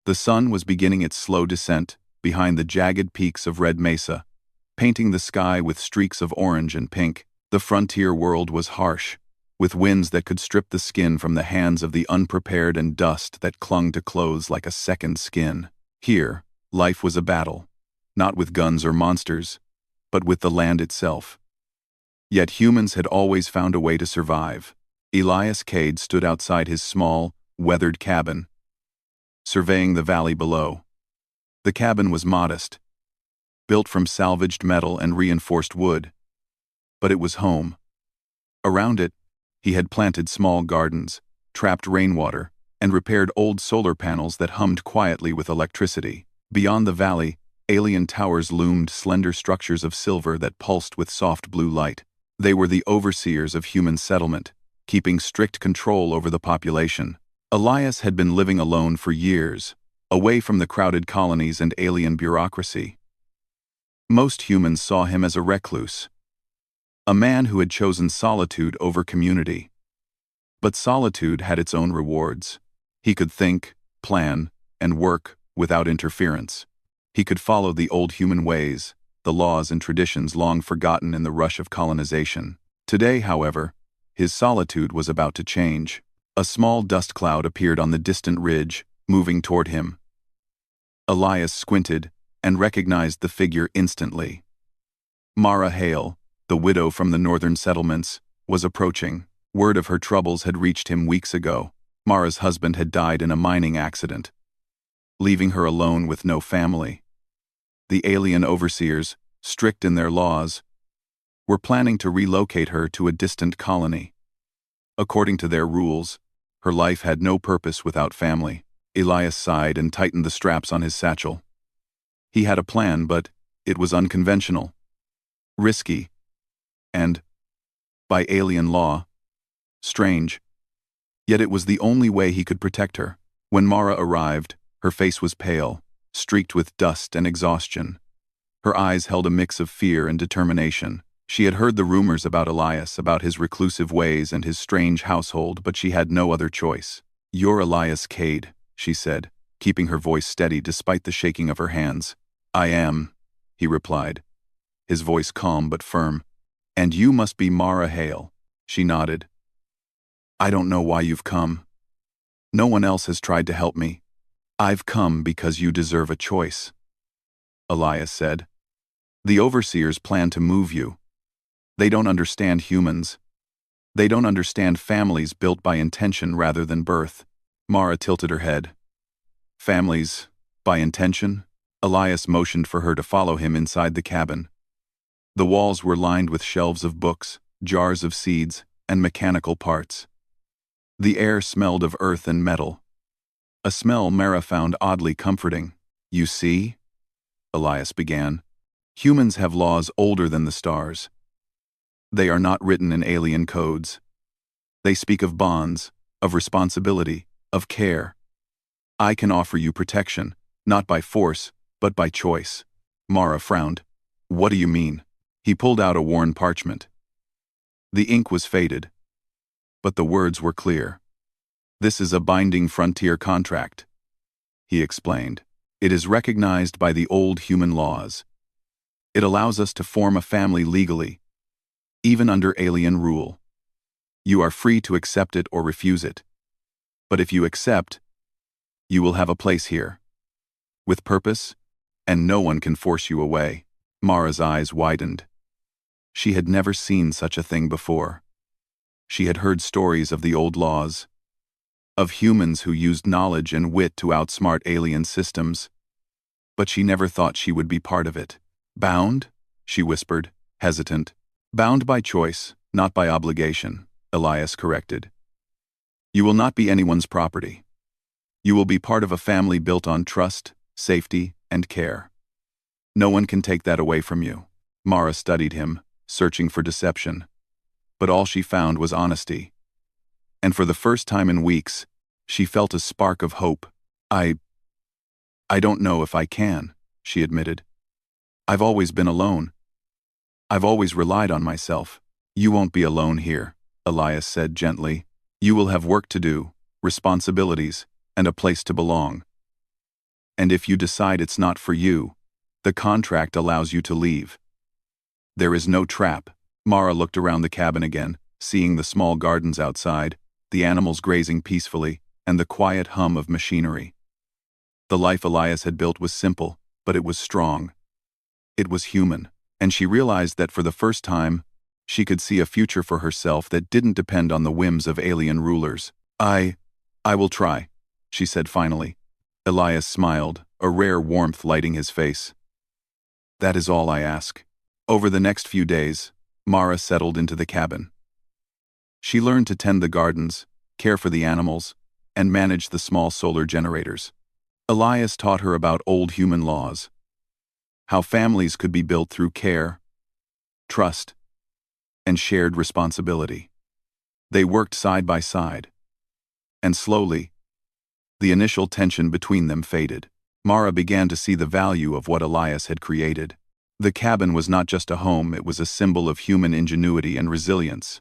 The sun was beginning its slow descent behind the jagged peaks of Red Mesa, painting the sky with streaks of orange and pink. The frontier world was harsh, with winds that could strip the skin from the hands of the unprepared and dust that clung to clothes like a second skin. Here, life was a battle, not with guns or monsters, but with the land itself. Yet humans had always found a way to survive. Elias Cade stood outside his small, weathered cabin, surveying the valley below. The cabin was modest, built from salvaged metal and reinforced wood, but it was home. Around it, he had planted small gardens, trapped rainwater, and repaired old solar panels that hummed quietly with electricity. Beyond the valley, alien towers loomed, slender structures of silver that pulsed with soft blue light. They were the overseers of human settlement, keeping strict control over the population. Elias had been living alone for years, away from the crowded colonies and alien bureaucracy. Most humans saw him as a recluse, a man who had chosen solitude over community. But solitude had its own rewards. He could think, plan, and work without interference. He could follow the old human ways, the laws and traditions long forgotten in the rush of colonization. Today, however, his solitude was about to change. A small dust cloud appeared on the distant ridge, moving toward him. Elias squinted and recognized the figure instantly. Mara Hale, the widow from the northern settlements, was approaching. Word of her troubles had reached him weeks ago. Mara's husband had died in a mining accident, leaving her alone with no family. The alien overseers, strict in their laws, were planning to relocate her to a distant colony. According to their rules, her life had no purpose without family. Elias sighed and tightened the straps on his satchel. He had a plan, but it was unconventional, risky, and, by alien law, strange. Yet it was the only way he could protect her. When Mara arrived, her face was pale, streaked with dust and exhaustion. Her eyes held a mix of fear and determination. She had heard the rumors about Elias, about his reclusive ways and his strange household, but she had no other choice. "You're Elias Cade," she said, keeping her voice steady despite the shaking of her hands. "I am," he replied, his voice calm but firm. "And you must be Mara Hale." She nodded. "I don't know why you've come. No one else has tried to help me. I've come because you deserve a choice," Elias said. "The overseers plan to move you. They don't understand humans. They don't understand families built by intention rather than birth." Mara tilted her head. "Families, by intention?" Elias motioned for her to follow him inside the cabin. The walls were lined with shelves of books, jars of seeds, and mechanical parts. The air smelled of earth and metal, a smell Mara found oddly comforting. "You see," Elias began, "humans have laws older than the stars. They are not written in alien codes. They speak of bonds, of responsibility, of care. I can offer you protection, not by force, but by choice." Mara frowned. "What do you mean?" He pulled out a worn parchment. The ink was faded, but the words were clear. "This is a binding frontier contract," he explained. "It is recognized by the old human laws. It allows us to form a family legally, even under alien rule. You are free to accept it or refuse it. But if you accept, you will have a place here, with purpose, and no one can force you away." Mara's eyes widened. She had never seen such a thing before. She had heard stories of the old laws, of humans who used knowledge and wit to outsmart alien systems, but she never thought she would be part of it. "Bound?" she whispered, hesitant. "Bound by choice, not by obligation," Elias corrected. "You will not be anyone's property. You will be part of a family built on trust, safety, and care. No one can take that away from you." Mara studied him, searching for deception. But all she found was honesty. And for the first time in weeks, she felt a spark of hope. I don't know if I can," she admitted. "I've always been alone. I've always relied on myself." "You won't be alone here," Elias said gently. "You will have work to do, responsibilities, and a place to belong. And if you decide it's not for you, the contract allows you to leave. There is no trap. Mara looked around the cabin again, seeing the small gardens outside, the animals grazing peacefully, and the quiet hum of machinery. The life Elias had built was simple, but it was strong. It was human, and she realized that for the first time, she could see a future for herself that didn't depend on the whims of alien rulers. I will try, she said finally. Elias smiled, a rare warmth lighting his face. That is all I ask. Over the next few days, Mara settled into the cabin. She learned to tend the gardens, care for the animals, and manage the small solar generators. Elias taught her about old human laws, how families could be built through care, trust, and shared responsibility. They worked side by side, and slowly, the initial tension between them faded. Mara began to see the value of what Elias had created. The cabin was not just a home, it was a symbol of human ingenuity and resilience.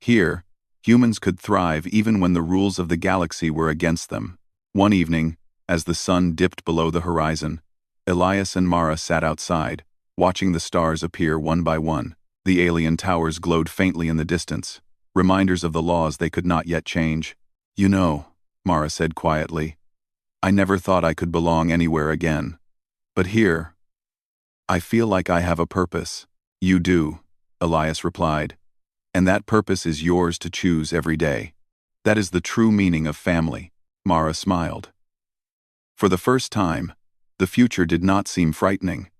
Here, humans could thrive even when the rules of the galaxy were against them. One evening, as the sun dipped below the horizon, Elias and Mara sat outside, watching the stars appear one by one. The alien towers glowed faintly in the distance, reminders of the laws they could not yet change. You know, Mara said quietly, I never thought I could belong anywhere again. But here, I feel like I have a purpose. You do, Elias replied. And that purpose is yours to choose every day. That is the true meaning of family, Mara smiled. For the first time, the future did not seem frightening.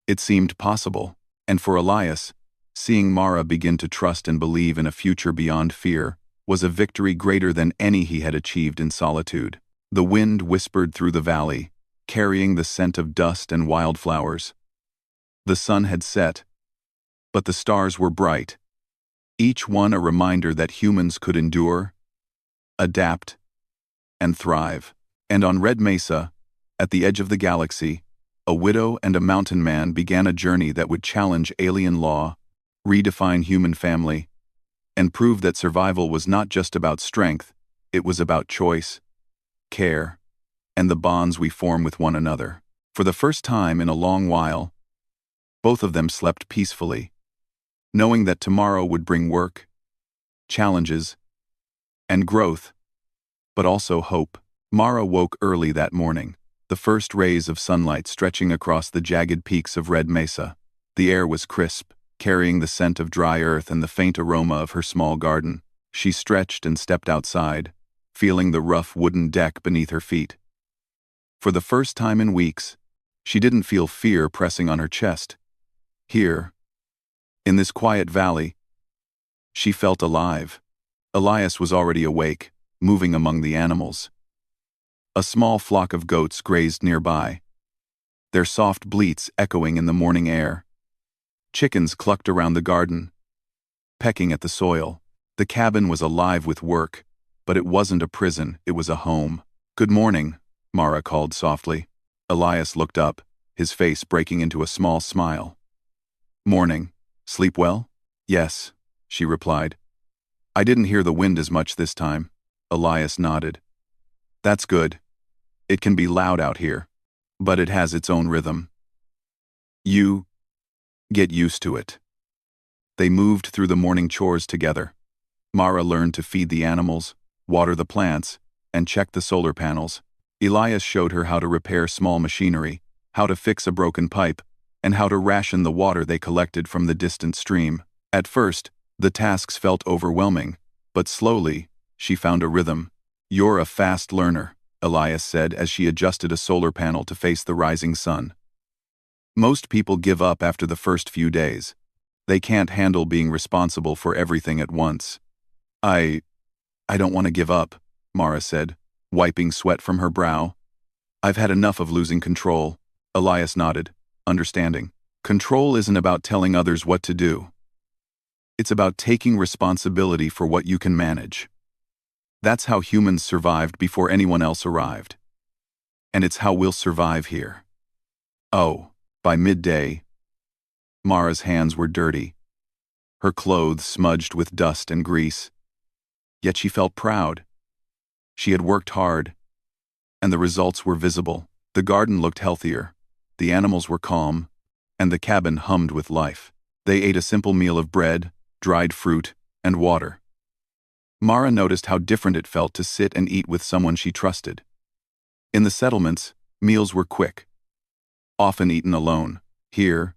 It seemed possible, and for Elias, seeing Mara begin to trust and believe in a future beyond fear was a victory greater than any he had achieved in solitude. The wind whispered through the valley, carrying the scent of dust and wildflowers. The sun had set, but the stars were bright, each one a reminder that humans could endure, adapt, and thrive. And on Red Mesa, at the edge of the galaxy, a widow and a mountain man began a journey that would challenge alien law, redefine human family, and prove that survival was not just about strength, it was about choice, care, and the bonds we form with one another. For the first time in a long while, both of them slept peacefully, knowing that tomorrow would bring work, challenges, and growth, but also hope. Mara woke early that morning, the first rays of sunlight stretching across the jagged peaks of Red Mesa. The air was crisp, carrying the scent of dry earth and the faint aroma of her small garden. She stretched and stepped outside, feeling the rough wooden deck beneath her feet. For the first time in weeks, she didn't feel fear pressing on her chest. Here, in this quiet valley, she felt alive. Elias was already awake, moving among the animals. A small flock of goats grazed nearby, their soft bleats echoing in the morning air. Chickens clucked around the garden, pecking at the soil. The cabin was alive with work, but it wasn't a prison, it was a home. Good morning, Mara called softly. Elias looked up, his face breaking into a small smile. Morning. Sleep well? Yes, she replied. I didn't hear the wind as much this time. Elias nodded. That's good. It can be loud out here, but it has its own rhythm. You get used to it. They moved through the morning chores together. Mara learned to feed the animals, water the plants, and check the solar panels. Elias showed her how to repair small machinery, how to fix a broken pipe, and how to ration the water they collected from the distant stream. At first, the tasks felt overwhelming, but slowly, she found a rhythm. You're a fast learner, Elias said as she adjusted a solar panel to face the rising sun. Most people give up after the first few days. They can't handle being responsible for everything at once. I don't want to give up, Mara said, wiping sweat from her brow. I've had enough of losing control. Elias nodded, understanding. Control isn't about telling others what to do. It's about taking responsibility for what you can manage. That's how humans survived before anyone else arrived. And it's how we'll survive here. Oh, by midday, Mara's hands were dirty, her clothes smudged with dust and grease. Yet she felt proud. She had worked hard, and the results were visible. The garden looked healthier, the animals were calm, and the cabin hummed with life. They ate a simple meal of bread, dried fruit, and water. Mara noticed how different it felt to sit and eat with someone she trusted. In the settlements, meals were quick, often eaten alone. Here,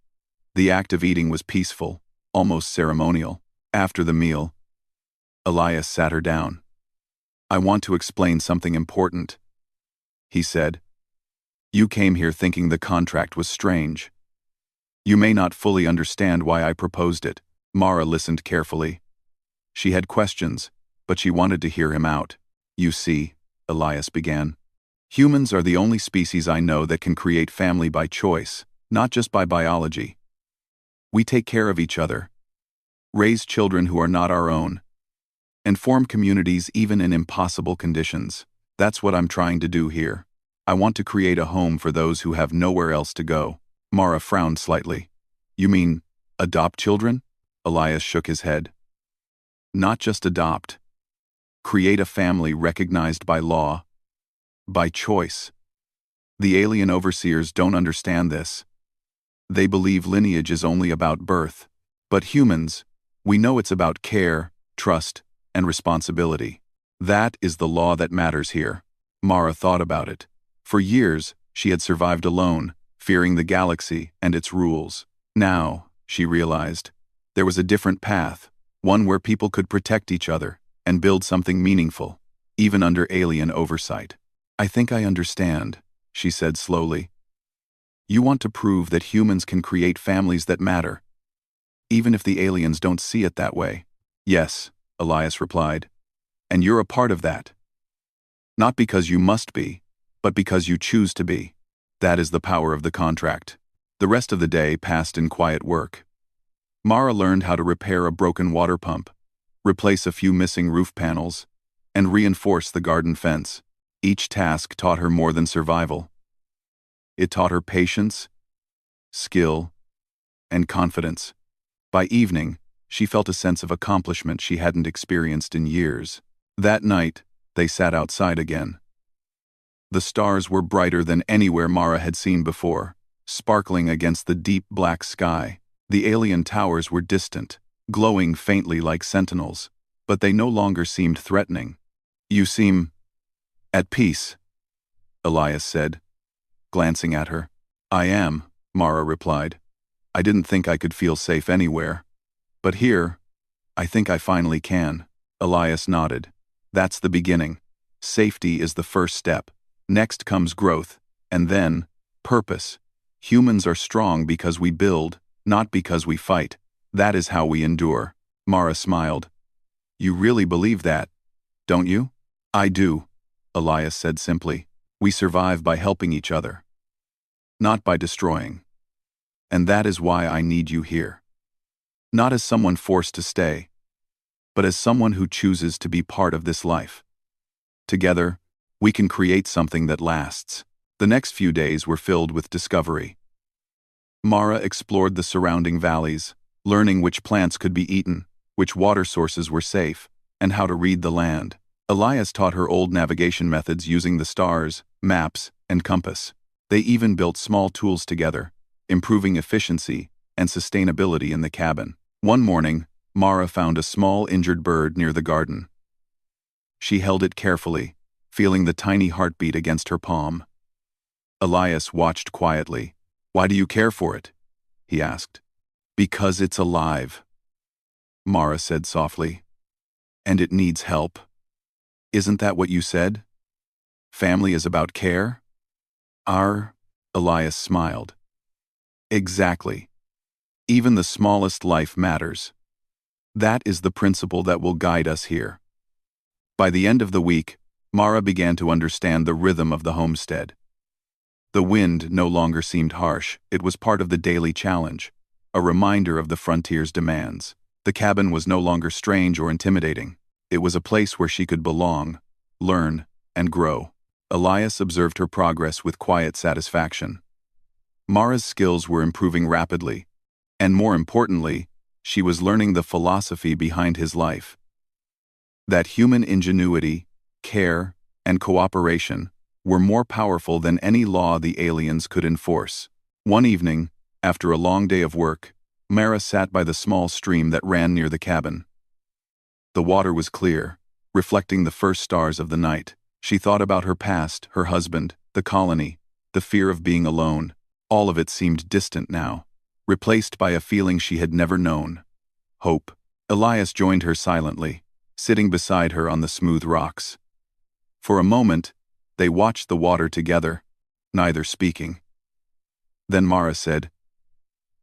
the act of eating was peaceful, almost ceremonial. After the meal, Elias sat her down. "I want to explain something important," he said. "You came here thinking the contract was strange. You may not fully understand why I proposed it." Mara listened carefully. She had questions, but she wanted to hear him out. "You see," Elias began, "humans are the only species I know that can create family by choice, not just by biology. We take care of each other, raise children who are not our own, and form communities even in impossible conditions. That's what I'm trying to do here. I want to create a home for those who have nowhere else to go." Mara frowned slightly. "You mean, adopt children?" Elias shook his head. "Not just adopt. Create a family recognized by law, by choice. The alien overseers don't understand this. They believe lineage is only about birth. But humans, we know it's about care, trust, and responsibility. That is the law that matters here." Mara thought about it. For years, she had survived alone, fearing the galaxy and its rules. Now, she realized, there was a different path, one where people could protect each other and build something meaningful, even under alien oversight. "I think I understand," she said slowly. "You want to prove that humans can create families that matter, even if the aliens don't see it that way." "Yes," Elias replied, "and you're a part of that. Not because you must be, but because you choose to be. That is the power of the contract." The rest of the day passed in quiet work. Mara learned how to repair a broken water pump, replace a few missing roof panels, and reinforce the garden fence. Each task taught her more than survival. It taught her patience, skill, and confidence. By evening, she felt a sense of accomplishment she hadn't experienced in years. That night, they sat outside again. The stars were brighter than anywhere Mara had seen before, sparkling against the deep black sky. The alien towers were distant, glowing faintly like sentinels, but they no longer seemed threatening. "You seem at peace," Elias said, glancing at her. "I am," Mara replied. "I didn't think I could feel safe anywhere. But here, I think I finally can." Elias nodded. "That's the beginning. Safety is the first step. Next comes growth, and then, purpose. Humans are strong because we build, not because we fight. That is how we endure." Mara smiled. "You really believe that, don't you?" "I do," Elias said simply. "We survive by helping each other, not by destroying. And that is why I need you here. Not as someone forced to stay, but as someone who chooses to be part of this life. Together, we can create something that lasts." The next few days were filled with discovery. Mara explored the surrounding valleys, learning which plants could be eaten, which water sources were safe, and how to read the land. Elias taught her old navigation methods using the stars, maps, and compass. They even built small tools together, improving efficiency and sustainability in the cabin. One morning, Mara found a small injured bird near the garden. She held it carefully, feeling the tiny heartbeat against her palm. Elias watched quietly. "Why do you care for it?" he asked. "Because it's alive," Mara said softly. "And it needs help. Isn't that what you said? Family is about care?" Elias smiled. "Exactly. Even the smallest life matters. That is the principle that will guide us here." By the end of the week, Mara began to understand the rhythm of the homestead. The wind no longer seemed harsh. It was part of the daily challenge, a reminder of the frontier's demands. The cabin was no longer strange or intimidating. It was a place where she could belong, learn, and grow. Elias observed her progress with quiet satisfaction. Mara's skills were improving rapidly, and more importantly, she was learning the philosophy behind his life. That human ingenuity, care, and cooperation were more powerful than any law the aliens could enforce. One evening, after a long day of work, Mara sat by the small stream that ran near the cabin. The water was clear, reflecting the first stars of the night. She thought about her past, her husband, the colony, the fear of being alone. All of it seemed distant now, replaced by a feeling she had never known: hope. Elias joined her silently, sitting beside her on the smooth rocks. For a moment, they watched the water together, neither speaking. Then Mara said,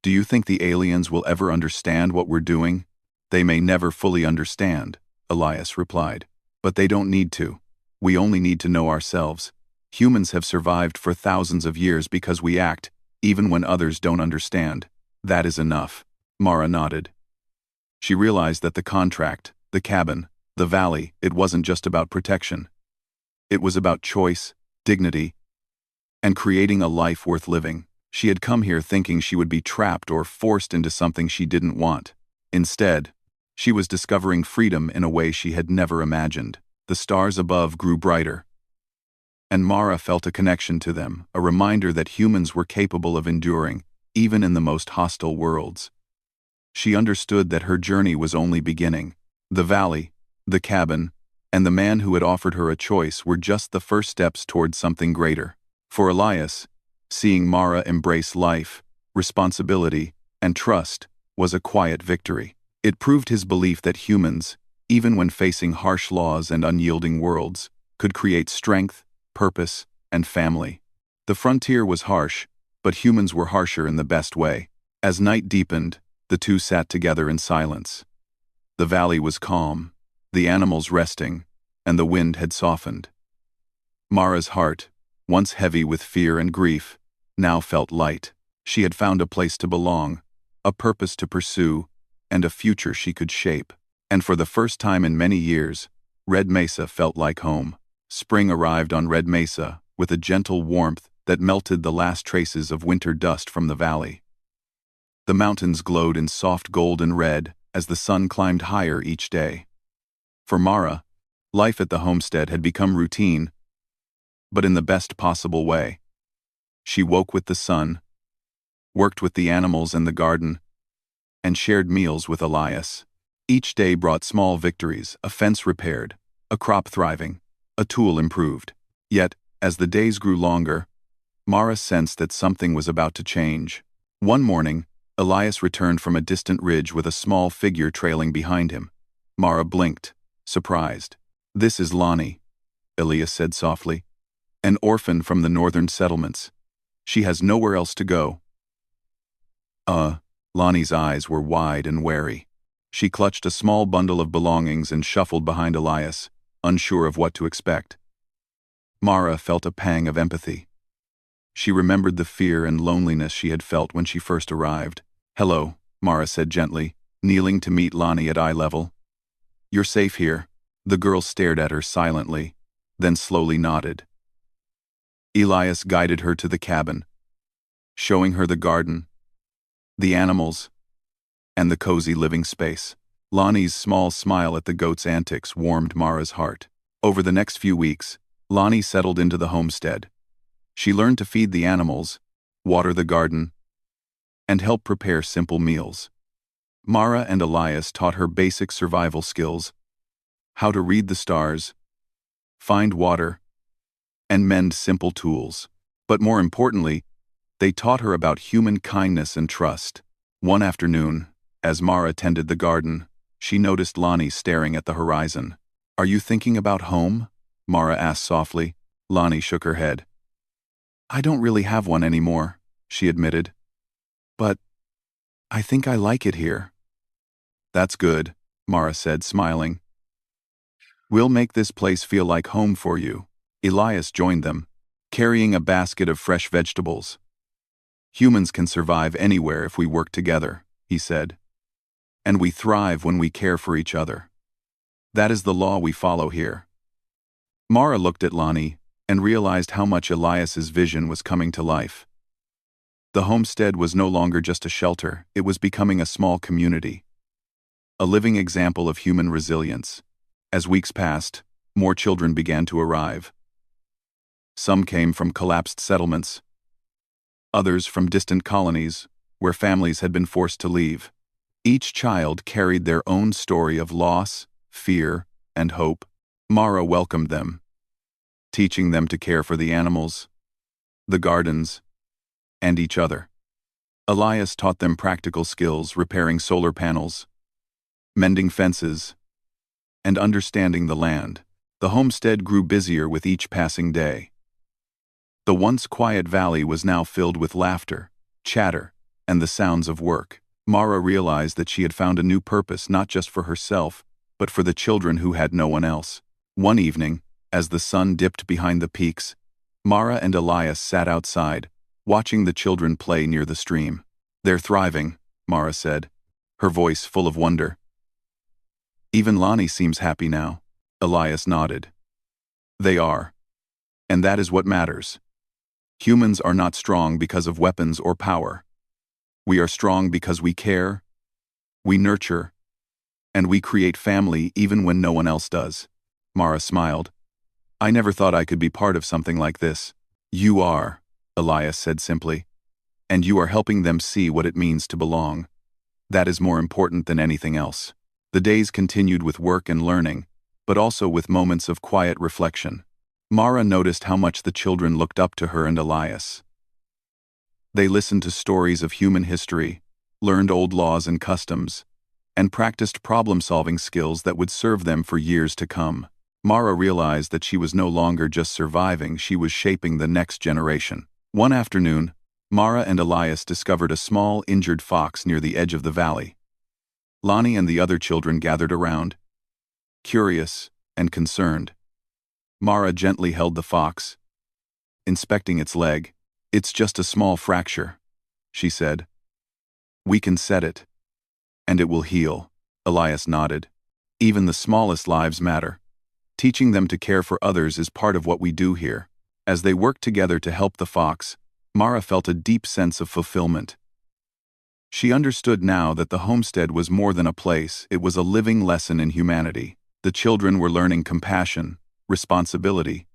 "Do you think the aliens will ever understand what we're doing?" "They may never fully understand," Elias replied. "But they don't need to. We only need to know ourselves. Humans have survived for thousands of years because we act, even when others don't understand. That is enough." Mara nodded. She realized that the contract, the cabin, the valley, it wasn't just about protection. It was about choice, dignity, and creating a life worth living. She had come here thinking she would be trapped or forced into something she didn't want. Instead, she was discovering freedom in a way she had never imagined. The stars above grew brighter, and Mara felt a connection to them, a reminder that humans were capable of enduring, even in the most hostile worlds. She understood that her journey was only beginning. The valley, the cabin, and the man who had offered her a choice were just the first steps toward something greater. For Elias, seeing Mara embrace life, responsibility, and trust was a quiet victory. It proved his belief that humans, even when facing harsh laws and unyielding worlds, could create strength, purpose, and family. The frontier was harsh, but humans were harsher in the best way. As night deepened, the two sat together in silence. The valley was calm, the animals resting, and the wind had softened. Mara's heart, once heavy with fear and grief, now felt light. She had found a place to belong, a purpose to pursue, and a future she could shape. And for the first time in many years, Red Mesa felt like home. Spring arrived on Red Mesa with a gentle warmth that melted the last traces of winter dust from the valley. The mountains glowed in soft golden red as the sun climbed higher each day. For Mara, life at the homestead had become routine, but in the best possible way. She woke with the sun, worked with the animals and the garden, and shared meals with Elias. Each day brought small victories: a fence repaired, a crop thriving, a tool improved. Yet, as the days grew longer, Mara sensed that something was about to change. One morning, Elias returned from a distant ridge with a small figure trailing behind him. Mara blinked, surprised. "This is Lonnie," Elias said softly. "An orphan from the northern settlements. She has nowhere else to go." Lonnie's eyes were wide and wary. She clutched a small bundle of belongings and shuffled behind Elias, unsure of what to expect. Mara felt a pang of empathy. She remembered the fear and loneliness she had felt when she first arrived. "Hello," Mara said gently, kneeling to meet Lonnie at eye level. "You're safe here." The girl stared at her silently, then slowly nodded. Elias guided her to the cabin, showing her the garden, the animals, and the cozy living space. Lonnie's small smile at the goat's antics warmed Mara's heart. Over the next few weeks, Lonnie settled into the homestead. She learned to feed the animals, water the garden, and help prepare simple meals. Mara and Elias taught her basic survival skills: how to read the stars, find water, and mend simple tools. But more importantly, they taught her about human kindness and trust. One afternoon, as Mara tended the garden, she noticed Lonnie staring at the horizon. "Are you thinking about home?" Mara asked softly. Lonnie shook her head. "I don't really have one anymore," she admitted. "But I think I like it here." "That's good," Mara said, smiling. "We'll make this place feel like home for you." Elias joined them, carrying a basket of fresh vegetables. "Humans can survive anywhere if we work together," he said. "And we thrive when we care for each other. That is the law we follow here." Mara looked at Lonnie and realized how much Elias's vision was coming to life. The homestead was no longer just a shelter, it was becoming a small community, a living example of human resilience. As weeks passed, more children began to arrive. Some came from collapsed settlements, others from distant colonies where families had been forced to leave. Each child carried their own story of loss, fear, and hope. Mara welcomed them, teaching them to care for the animals, the gardens, and each other. Elias taught them practical skills, repairing solar panels, mending fences, and understanding the land. The homestead grew busier with each passing day. The once quiet valley was now filled with laughter, chatter, and the sounds of work. Mara realized that she had found a new purpose not just for herself, but for the children who had no one else. One evening, as the sun dipped behind the peaks, Mara and Elias sat outside, watching the children play near the stream. "They're thriving," Mara said, her voice full of wonder. "Even Lonnie seems happy now." Elias nodded. "They are. And that is what matters. Humans are not strong because of weapons or power. We are strong because we care, we nurture, and we create family even when no one else does." Mara smiled. "I never thought I could be part of something like this." "You are," Elias said simply. "And you are helping them see what it means to belong. That is more important than anything else." The days continued with work and learning, but also with moments of quiet reflection. Mara noticed how much the children looked up to her and Elias. They listened to stories of human history, learned old laws and customs, and practiced problem-solving skills that would serve them for years to come. Mara realized that she was no longer just surviving, she was shaping the next generation. One afternoon, Mara and Elias discovered a small, injured fox near the edge of the valley. Lonnie and the other children gathered around, curious and concerned. Mara gently held the fox, inspecting its leg. "It's just a small fracture," she said. "We can set it, and it will heal." Elias nodded. "Even the smallest lives matter. Teaching them to care for others is part of what we do here." As they worked together to help the fox, Mara felt a deep sense of fulfillment. She understood now that the homestead was more than a place, it was a living lesson in humanity. The children were learning compassion, responsibility,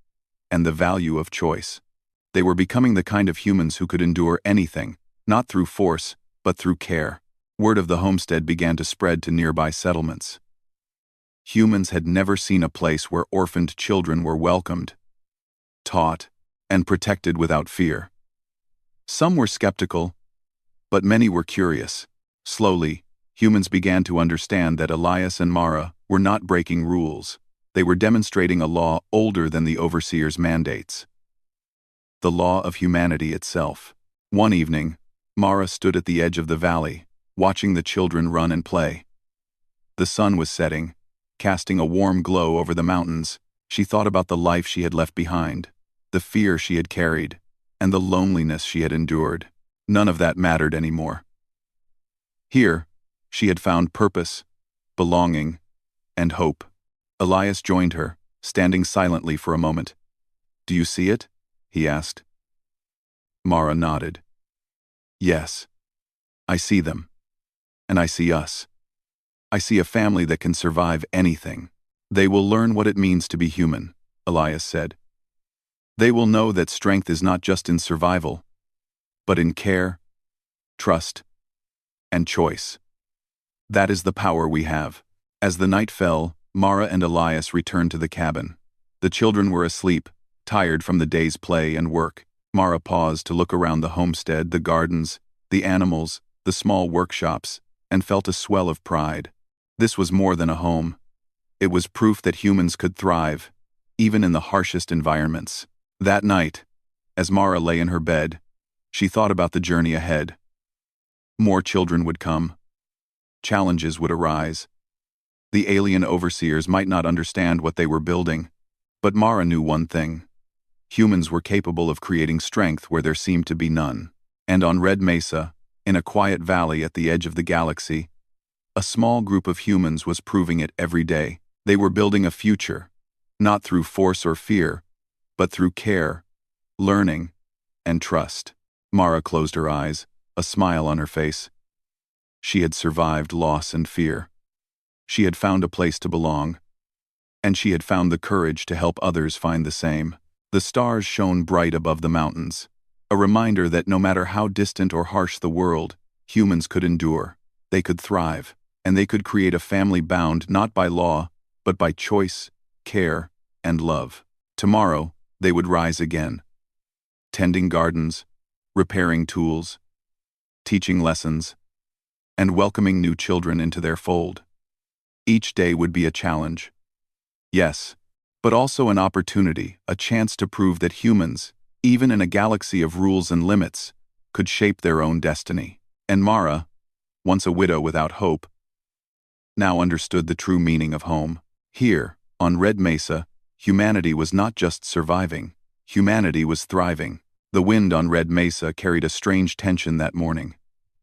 and the value of choice. They were becoming the kind of humans who could endure anything, not through force, but through care. Word of the homestead began to spread to nearby settlements. Humans had never seen a place where orphaned children were welcomed, taught, and protected without fear. Some were skeptical, but many were curious. Slowly, humans began to understand that Elias and Mara were not breaking rules. They were demonstrating a law older than the overseer's mandates. The law of humanity itself. One evening, Mara stood at the edge of the valley, watching the children run and play. The sun was setting, casting a warm glow over the mountains. She thought about the life she had left behind, the fear she had carried, and the loneliness she had endured. None of that mattered anymore. Here, she had found purpose, belonging, and hope. Elias joined her, standing silently for a moment. "Do you see it?" he asked. Mara nodded. "Yes, I see them. And I see us. I see a family that can survive anything. They will learn what it means to be human," Elias said. "They will know that strength is not just in survival, but in care, trust, and choice. That is the power we have." As the night fell, Mara and Elias returned to the cabin. The children were asleep, tired from the day's play and work. Mara paused to look around the homestead, the gardens, the animals, the small workshops, and felt a swell of pride. This was more than a home. It was proof that humans could thrive, even in the harshest environments. That night, as Mara lay in her bed, she thought about the journey ahead. More children would come. Challenges would arise. The alien overseers might not understand what they were building, but Mara knew one thing. Humans were capable of creating strength where there seemed to be none. And on Red Mesa, in a quiet valley at the edge of the galaxy, a small group of humans was proving it every day. They were building a future, not through force or fear, but through care, learning, and trust. Mara closed her eyes, a smile on her face. She had survived loss and fear. She had found a place to belong, and she had found the courage to help others find the same. The stars shone bright above the mountains, a reminder that no matter how distant or harsh the world, humans could endure, they could thrive, and they could create a family bound not by law, but by choice, care, and love. Tomorrow, they would rise again, tending gardens, repairing tools, teaching lessons, and welcoming new children into their fold. Each day would be a challenge. Yes, but also an opportunity, a chance to prove that humans, even in a galaxy of rules and limits, could shape their own destiny. And Mara, once a widow without hope, now understood the true meaning of home. Here, on Red Mesa, humanity was not just surviving, humanity was thriving. The wind on Red Mesa carried a strange tension that morning.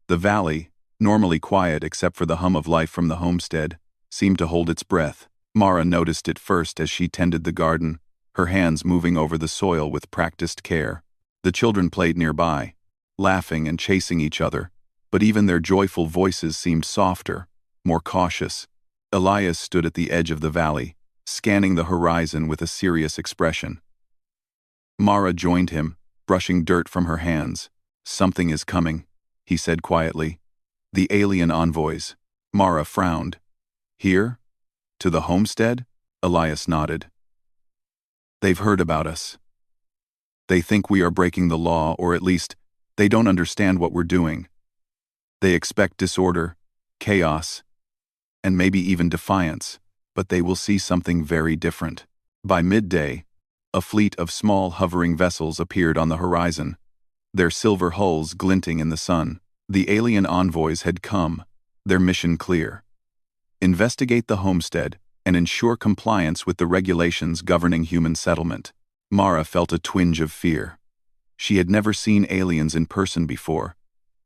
The valley, normally quiet except for the hum of life from the homestead, seemed to hold its breath. Mara noticed it first as she tended the garden, her hands moving over the soil with practiced care. The children played nearby, laughing and chasing each other, but even their joyful voices seemed softer, more cautious. Elias stood at the edge of the valley, scanning the horizon with a serious expression. Mara joined him, brushing dirt from her hands. "Something is coming," he said quietly. "The alien envoys." Mara frowned. "Here? To the homestead?" Elias nodded. "They've heard about us. They think we are breaking the law, or at least, they don't understand what we're doing. They expect disorder, chaos, and maybe even defiance, but they will see something very different." By midday, a fleet of small hovering vessels appeared on the horizon, their silver hulls glinting in the sun. The alien envoys had come, their mission clear: investigate the homestead and ensure compliance with the regulations governing human settlement. Mara felt a twinge of fear. She had never seen aliens in person before,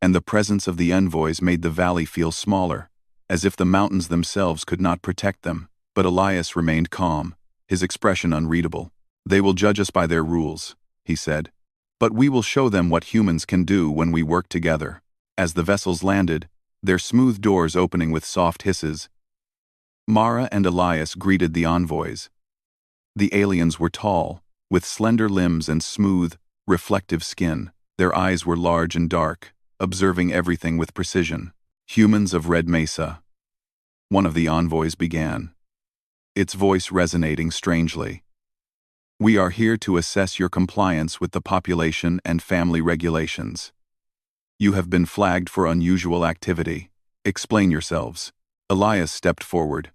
and the presence of the envoys made the valley feel smaller, as if the mountains themselves could not protect them. But Elias remained calm, his expression unreadable. "They will judge us by their rules," he said, "but we will show them what humans can do when we work together." As the vessels landed, their smooth doors opening with soft hisses, Mara and Elias greeted the envoys. The aliens were tall, with slender limbs and smooth, reflective skin. Their eyes were large and dark, observing everything with precision. "Humans of Red Mesa," one of the envoys began, its voice resonating strangely. "We are here to assess your compliance with the population and family regulations. You have been flagged for unusual activity. Explain yourselves." Elias stepped forward.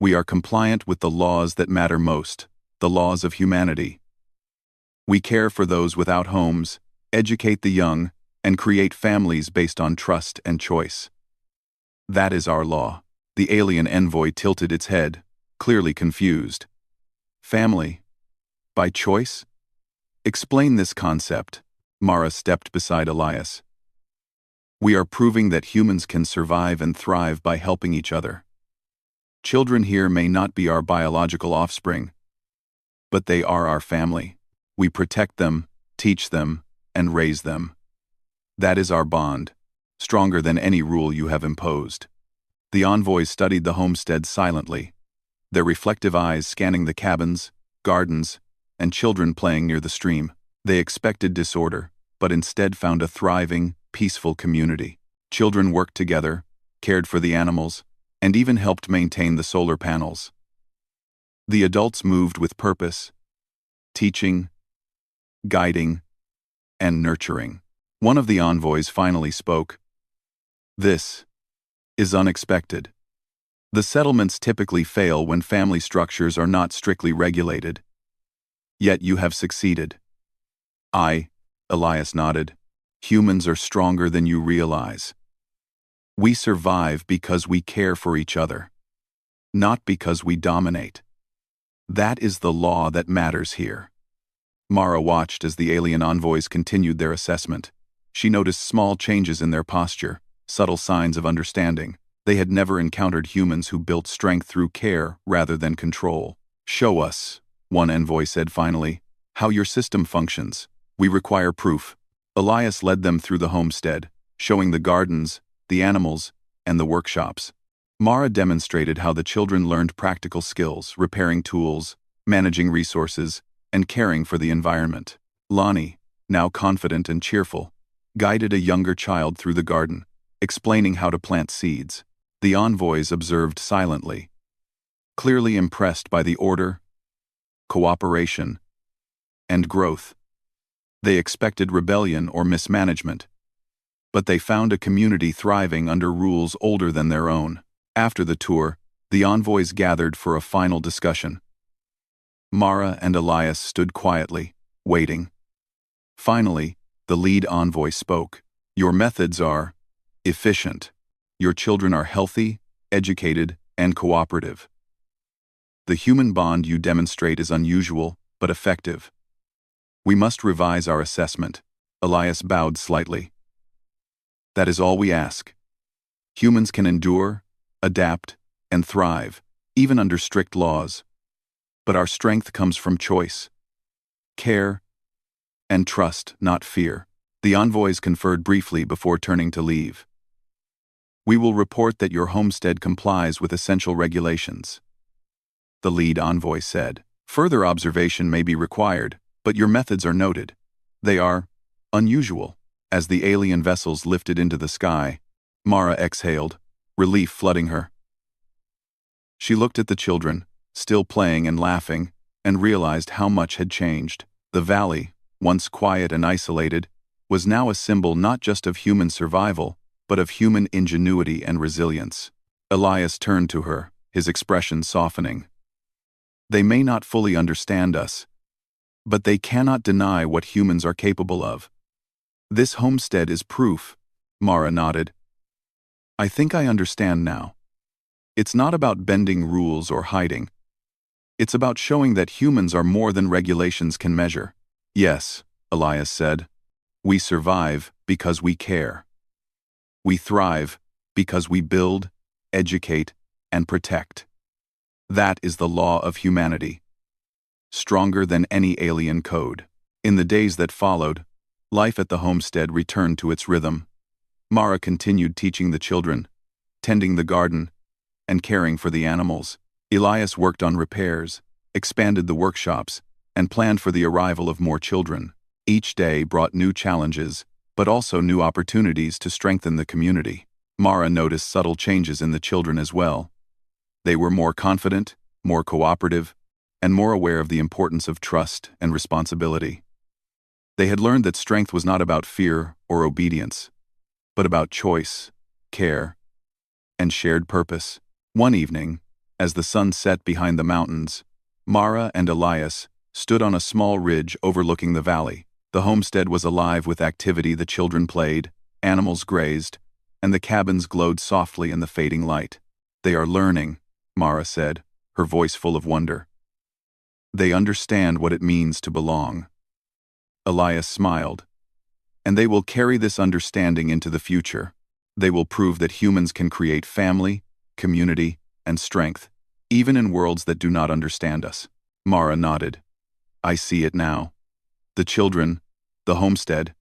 "We are compliant with the laws that matter most, the laws of humanity. We care for those without homes, educate the young, and create families based on trust and choice. That is our law." The alien envoy tilted its head, clearly confused. "Family? By choice? Explain this concept." Mara stepped beside Elias. "We are proving that humans can survive and thrive by helping each other. Children here may not be our biological offspring, but they are our family. We protect them, teach them, and raise them. That is our bond, stronger than any rule you have imposed." The envoys studied the homestead silently, their reflective eyes scanning the cabins, gardens, and children playing near the stream. They expected disorder, but instead found a thriving, peaceful community. Children worked together, cared for the animals, and even helped maintain the solar panels. The adults moved with purpose, teaching, guiding, and nurturing. One of the envoys finally spoke. "This is unexpected. The settlements typically fail when family structures are not strictly regulated. Yet you have succeeded." Elias nodded. "Humans are stronger than you realize. We survive because we care for each other, not because we dominate. That is the law that matters here." Mara watched as the alien envoys continued their assessment. She noticed small changes in their posture, subtle signs of understanding. They had never encountered humans who built strength through care rather than control. "Show us," one envoy said finally, "how your system functions. We require proof." Elias led them through the homestead, showing the gardens, the animals, and the workshops. Mara demonstrated how the children learned practical skills, repairing tools, managing resources, and caring for the environment. Lonnie, now confident and cheerful, guided a younger child through the garden, explaining how to plant seeds. The envoys observed silently, clearly impressed by the order, cooperation, and growth. They expected rebellion or mismanagement, but they found a community thriving under rules older than their own. After the tour, the envoys gathered for a final discussion. Mara and Elias stood quietly, waiting. Finally, the lead envoy spoke. "Your methods are efficient. Your children are healthy, educated, and cooperative. The human bond you demonstrate is unusual, but effective. We must revise our assessment." Elias bowed slightly. "That is all we ask. Humans can endure, adapt, and thrive, even under strict laws. But our strength comes from choice, care, and trust, not fear." The envoys conferred briefly before turning to leave. "We will report that your homestead complies with essential regulations," the lead envoy said. "Further observation may be required, but your methods are noted. They are unusual." As the alien vessels lifted into the sky, Mara exhaled, relief flooding her. She looked at the children, still playing and laughing, and realized how much had changed. The valley, once quiet and isolated, was now a symbol not just of human survival, but of human ingenuity and resilience. Elias turned to her, his expression softening. "They may not fully understand us, but they cannot deny what humans are capable of." "This homestead is proof," Mara nodded. "I think I understand now. It's not about bending rules or hiding. It's about showing that humans are more than regulations can measure." "Yes," Elias said. "We survive because we care. We thrive because we build, educate, and protect. That is the law of humanity, stronger than any alien code." In the days that followed, life at the homestead returned to its rhythm. Mara continued teaching the children, tending the garden, and caring for the animals. Elias worked on repairs, expanded the workshops, and planned for the arrival of more children. Each day brought new challenges, but also new opportunities to strengthen the community. Mara noticed subtle changes in the children as well. They were more confident, more cooperative, and more aware of the importance of trust and responsibility. They had learned that strength was not about fear or obedience, but about choice, care, and shared purpose. One evening, as the sun set behind the mountains, Mara and Elias stood on a small ridge overlooking the valley. The homestead was alive with activity. The children played, animals grazed, and the cabins glowed softly in the fading light. "They are learning," Mara said, her voice full of wonder. "They understand what it means to belong." Elias smiled. "And they will carry this understanding into the future. They will prove that humans can create family, community, and strength, even in worlds that do not understand us." Mara nodded. "I see it now. The children, the homestead,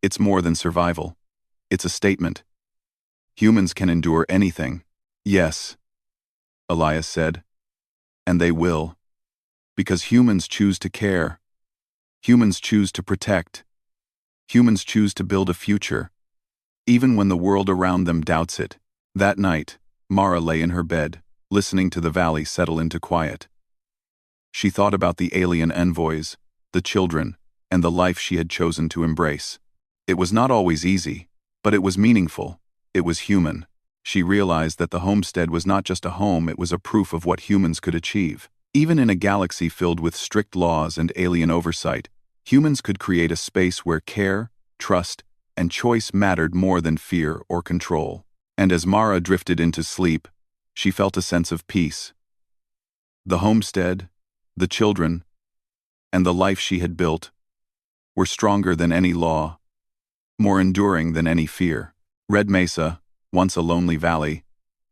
it's more than survival. It's a statement. Humans can endure anything." "Yes," Elias said, "and they will. Because humans choose to care. Humans choose to protect. Humans choose to build a future, even when the world around them doubts it." That night, Mara lay in her bed, listening to the valley settle into quiet. She thought about the alien envoys, the children, and the life she had chosen to embrace. It was not always easy, but it was meaningful. It was human. She realized that the homestead was not just a home, it was a proof of what humans could achieve. Even in a galaxy filled with strict laws and alien oversight, humans could create a space where care, trust, and choice mattered more than fear or control. And as Mara drifted into sleep, she felt a sense of peace. The homestead, the children, and the life she had built were stronger than any law, more enduring than any fear. Red Mesa, once a lonely valley,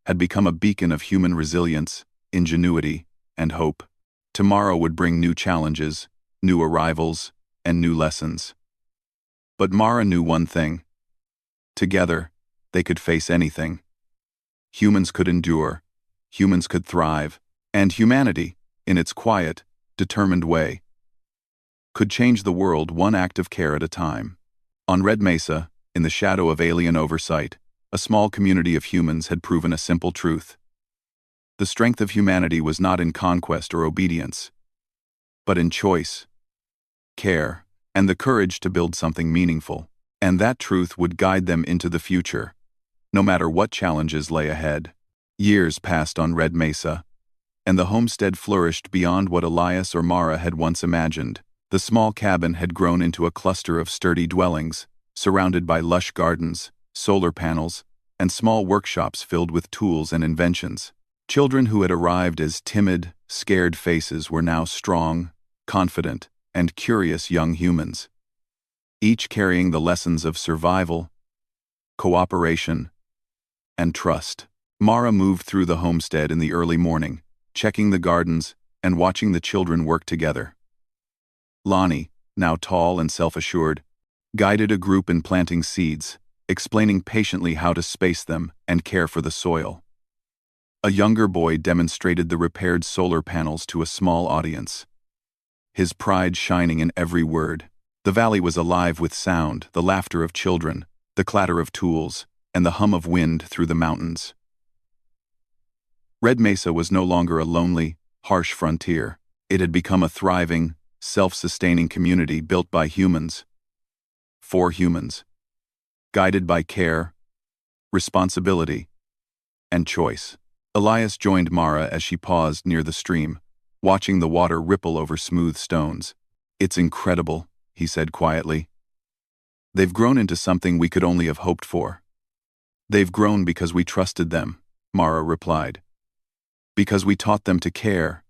had become a beacon of human resilience, ingenuity, and hope. Tomorrow would bring new challenges, new arrivals, and new lessons. But Mara knew one thing. Together, they could face anything. Humans could endure, humans could thrive, and humanity, in its quiet, determined way, could change the world one act of care at a time. On Red Mesa, in the shadow of alien oversight, a small community of humans had proven a simple truth. The strength of humanity was not in conquest or obedience, but in choice, care, and the courage to build something meaningful. And that truth would guide them into the future, no matter what challenges lay ahead. Years passed on Red Mesa, and the homestead flourished beyond what Elias or Mara had once imagined. The small cabin had grown into a cluster of sturdy dwellings, surrounded by lush gardens, solar panels, and small workshops filled with tools and inventions. Children who had arrived as timid, scared faces were now strong, confident, and curious young humans, each carrying the lessons of survival, cooperation, and trust. Mara moved through the homestead in the early morning, checking the gardens and watching the children work together. Lonnie, now tall and self-assured, guided a group in planting seeds, explaining patiently how to space them and care for the soil. A younger boy demonstrated the repaired solar panels to a small audience, his pride shining in every word. The valley was alive with sound, the laughter of children, the clatter of tools, and the hum of wind through the mountains. Red Mesa was no longer a lonely, harsh frontier. It had become a thriving, self-sustaining community built by humans, for humans, guided by care, responsibility, and choice. Elias joined Mara as she paused near the stream, watching the water ripple over smooth stones. "It's incredible," he said quietly. "They've grown into something we could only have hoped for." "They've grown because we trusted them," Mara replied. "Because we taught them to care,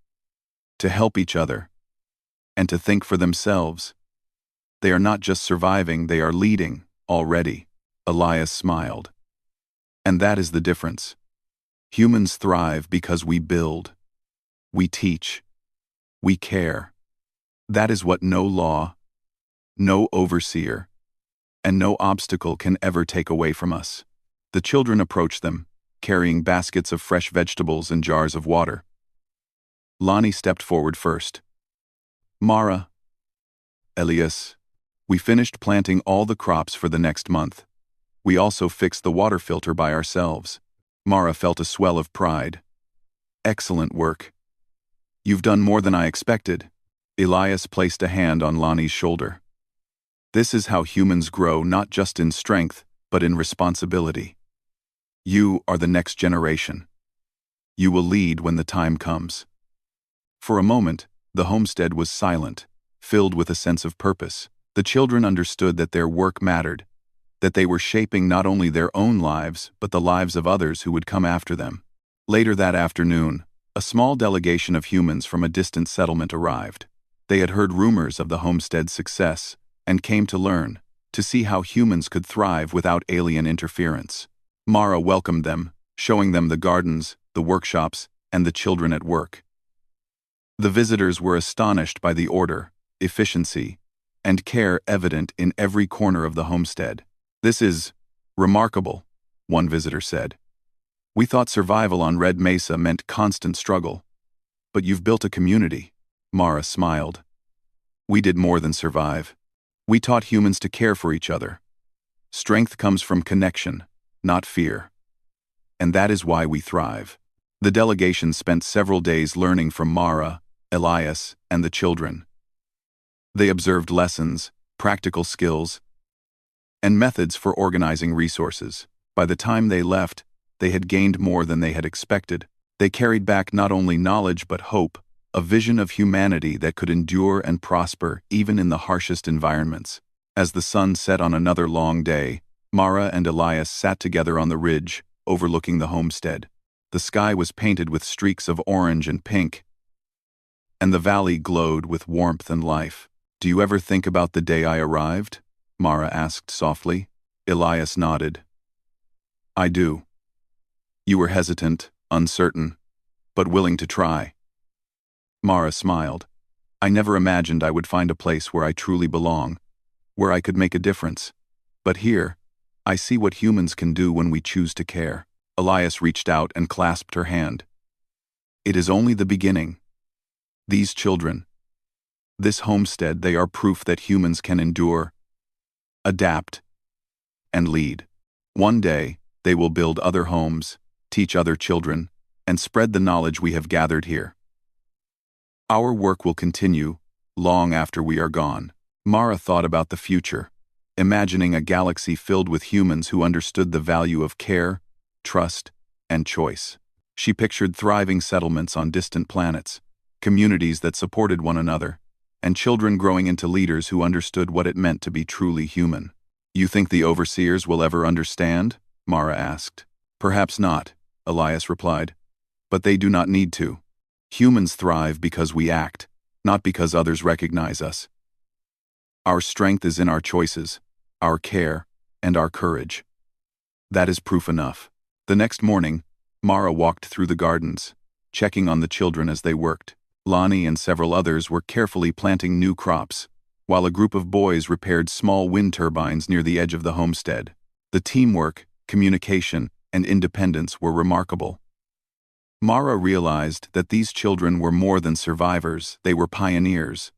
to help each other, and to think for themselves. They are not just surviving, they are leading, already." Elias smiled. "And that is the difference. Humans thrive because we build, we teach, we care. That is what no law, no overseer, and no obstacle can ever take away from us." The children approached them, carrying baskets of fresh vegetables and jars of water. Lonnie stepped forward first. "Mara, Elias, we finished planting all the crops for the next month. We also fixed the water filter by ourselves." Mara felt a swell of pride. "Excellent work. You've done more than I expected." Elias placed a hand on Lonnie's shoulder. "This is how humans grow, not just in strength, but in responsibility. You are the next generation. You will lead when the time comes." For a moment, the homestead was silent, filled with a sense of purpose. The children understood that their work mattered, that they were shaping not only their own lives, but the lives of others who would come after them. Later that afternoon, a small delegation of humans from a distant settlement arrived. They had heard rumors of the homestead's success and came to learn, to see how humans could thrive without alien interference. Mara welcomed them, showing them the gardens, the workshops, and the children at work. The visitors were astonished by the order, efficiency, and care evident in every corner of the homestead. "This is remarkable," one visitor said. "We thought survival on Red Mesa meant constant struggle. But you've built a community." Mara smiled. "We did more than survive. We taught humans to care for each other. Strength comes from connection, not fear. And that is why we thrive." The delegation spent several days learning from Mara, Elias, and the children. They observed lessons, practical skills, and methods for organizing resources. By the time they left, they had gained more than they had expected. They carried back not only knowledge but hope, a vision of humanity that could endure and prosper even in the harshest environments. As the sun set on another long day, Mara and Elias sat together on the ridge, overlooking the homestead. The sky was painted with streaks of orange and pink, and the valley glowed with warmth and life. "Do you ever think about the day I arrived?" Mara asked softly. Elias nodded. "I do. You were hesitant, uncertain, but willing to try." Mara smiled. "I never imagined I would find a place where I truly belong, where I could make a difference. But here, I see what humans can do when we choose to care." Elias reached out and clasped her hand. "It is only the beginning. These children, This homestead, they are proof that humans can endure, adapt, and lead. One day, they will build other homes, teach other children, and spread the knowledge we have gathered here. Our work will continue long after we are gone. Mara thought about the future, imagining a galaxy filled with humans who understood the value of care, trust, and choice. She pictured thriving settlements on distant planets, communities that supported one another, and children growing into leaders who understood what it meant to be truly human. "You think the overseers will ever understand?" Mara asked. "Perhaps not," Elias replied. "But they do not need to. Humans thrive because we act, not because others recognize us. Our strength is in our choices, our care, and our courage. That is proof enough." The next morning, Mara walked through the gardens, checking on the children as they worked. Lonnie and several others were carefully planting new crops, while a group of boys repaired small wind turbines near the edge of the homestead. The teamwork, communication, and independence were remarkable. Mara realized that these children were more than survivors, they were pioneers.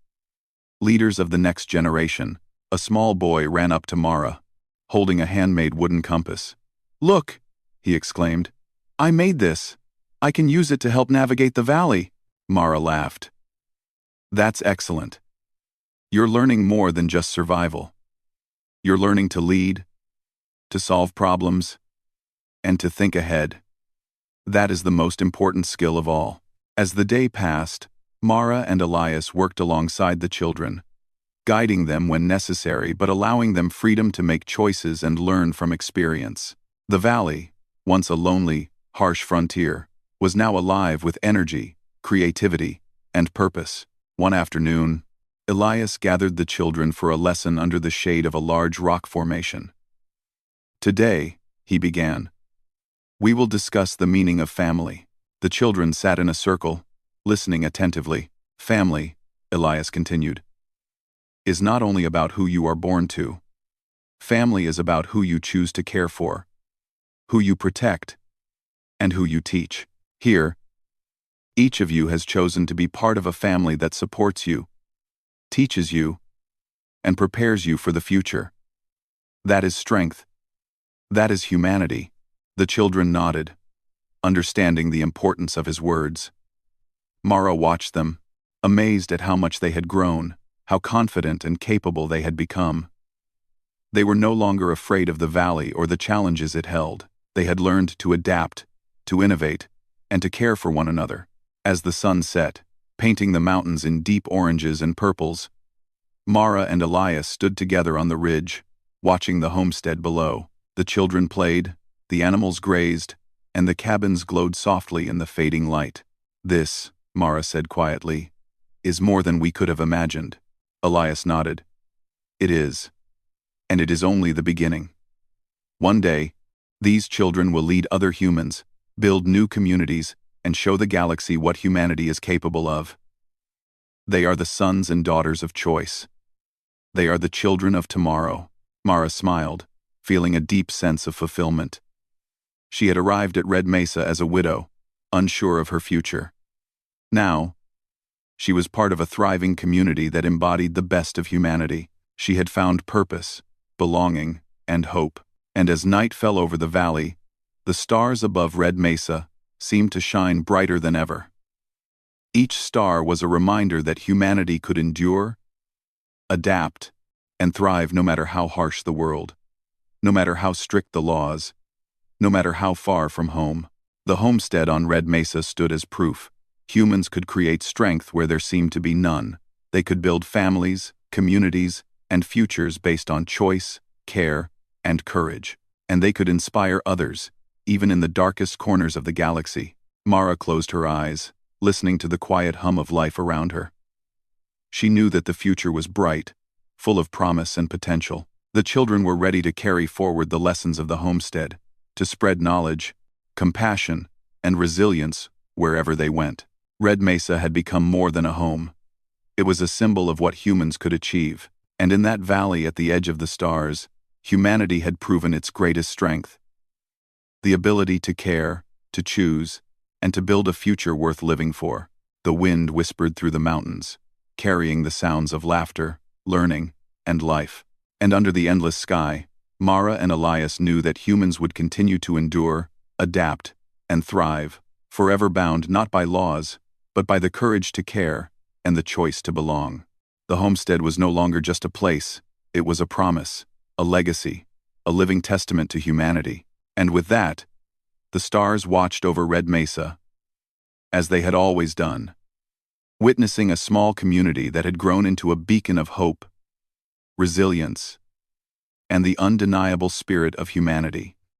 Leaders of the next generation. A small boy ran up to Mara, holding a handmade wooden compass. "Look," he exclaimed. "I made this. I can use it to help navigate the valley." Mara laughed. "That's excellent. You're learning more than just survival. You're learning to lead, to solve problems, and to think ahead. That is the most important skill of all." As the day passed, Mara and Elias worked alongside the children, guiding them when necessary but allowing them freedom to make choices and learn from experience. The valley, once a lonely, harsh frontier, was now alive with energy, creativity, and purpose. One afternoon, Elias gathered the children for a lesson under the shade of a large rock formation. "Today," he began, "we will discuss the meaning of family." The children sat in a circle, listening attentively. "Family," Elias continued, "is not only about who you are born to. Family is about who you choose to care for, who you protect, and who you teach. Here, each of you has chosen to be part of a family that supports you, teaches you, and prepares you for the future. That is strength. That is humanity." The children nodded, understanding the importance of his words. Mara watched them, amazed at how much they had grown, how confident and capable they had become. They were no longer afraid of the valley or the challenges it held. They had learned to adapt, to innovate, and to care for one another. As the sun set, painting the mountains in deep oranges and purples, Mara and Elias stood together on the ridge, watching the homestead below. The children played, the animals grazed, and the cabins glowed softly in the fading light. "This," Mara said quietly, "is more than we could have imagined." Elias nodded. "It is. And it is only the beginning. One day, these children will lead other humans, build new communities, and show the galaxy what humanity is capable of. They are the sons and daughters of choice. They are the children of tomorrow." Mara smiled, feeling a deep sense of fulfillment. She had arrived at Red Mesa as a widow, unsure of her future. Now, she was part of a thriving community that embodied the best of humanity. She had found purpose, belonging, and hope. And as night fell over the valley, the stars above Red Mesa seemed to shine brighter than ever. Each star was a reminder that humanity could endure, adapt, and thrive no matter how harsh the world, no matter how strict the laws, no matter how far from home. The homestead on Red Mesa stood as proof. Humans could create strength where there seemed to be none. They could build families, communities, and futures based on choice, care, and courage. And they could inspire others, even in the darkest corners of the galaxy. Mara closed her eyes, listening to the quiet hum of life around her. She knew that the future was bright, full of promise and potential. The children were ready to carry forward the lessons of the homestead, to spread knowledge, compassion, and resilience wherever they went. Red Mesa had become more than a home. It was a symbol of what humans could achieve, and in that valley at the edge of the stars, humanity had proven its greatest strength. The ability to care, to choose, and to build a future worth living for. The wind whispered through the mountains, carrying the sounds of laughter, learning, and life. And under the endless sky, Mara and Elias knew that humans would continue to endure, adapt, and thrive, forever bound not by laws, but by the courage to care and the choice to belong. The homestead was no longer just a place, it was a promise, a legacy, a living testament to humanity. And with that, the stars watched over Red Mesa, as they had always done, witnessing a small community that had grown into a beacon of hope, resilience, and the undeniable spirit of humanity.